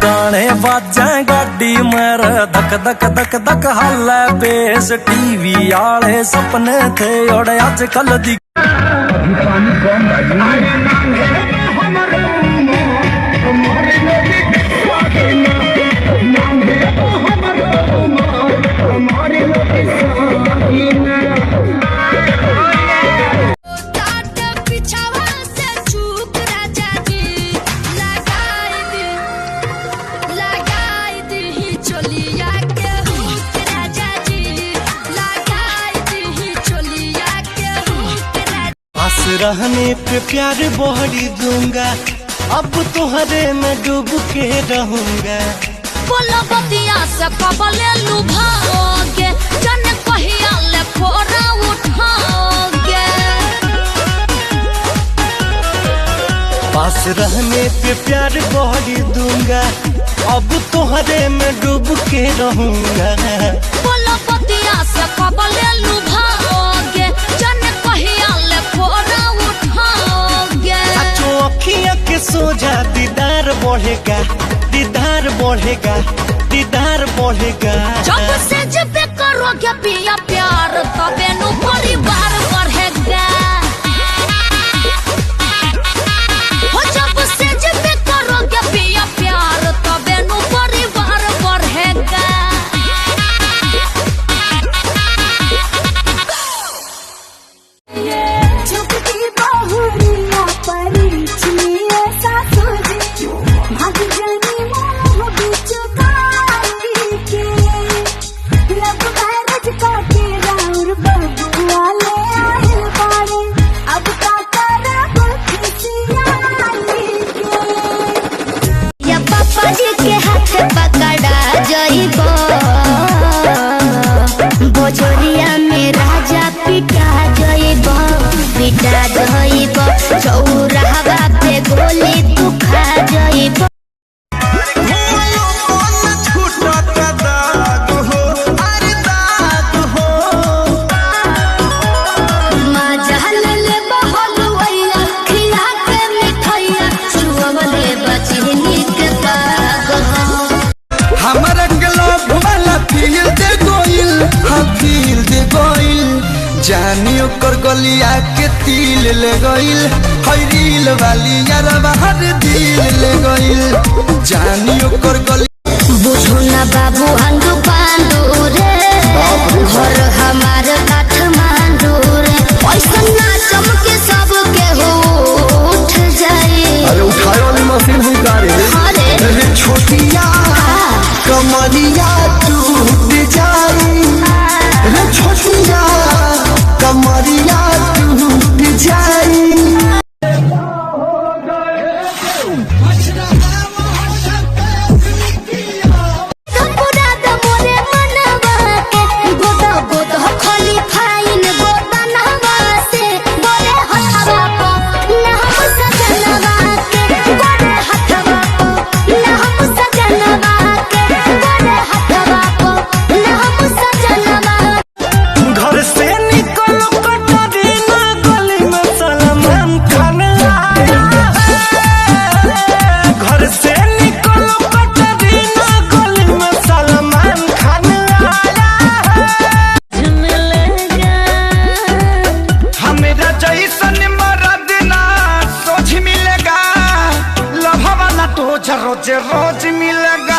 गाने बाजा गाड़ी मेरे धक धक धक धक हाले बेस टीवी आले सपने थे और आजकल दी रहने पे प्यार बढ़ी दूंगा अब तुम्हारे में डूब के रहूंगा। बोलो बतिया से कबले लुभाओगे जन कहिया ले फोरा उठाओगे। पास रहने पे प्यार बढ़ी दूंगा अब तुम्हारे में डूब के रहूंगा। बोलो बतिया से कबले लुभाओगे जन कहिया ले फोरा उठाओगे। अखियां के सोझा दीदार बढ़ेगा दीदार बढ़ेगा दीदार बढ़ेगा। जब से जब करोगे पिया प्यार तबे नु परिवार बढ़ेगा। हो जब से जब करोगे पिया प्यार तबे नु परिवार बढ़ेगा। चुपकी बहुरिया परिचिए सासुजी भाग जानी मोह बिचुकाई के लब मैरिज करके राउर बबुआ ले आइल बाड़े अब का करब खिसियाई के। या पापा जी के हाथ पकड़ा जइबो बोझोरिया में राजा पिटा जइबो पिटा जइबो चौराहा पे गोली तू खा जइबो। जानियो कर गलिया के तिल ले गइल हरील वाली यार बाहर दिल ले गइल जानियो कर गली। बुझो ना बाबू हंडू पांडू रे घर हमार काठमांडू रे पैसा ना चमके सब के हो उठ जाए। अरे उठाए वाली मशीन हुई गाड़ी अरे छोटिया कमरिया टूट जाए रे छोटिया कमरिया टूट जाए। रोज रोज मिलेगा।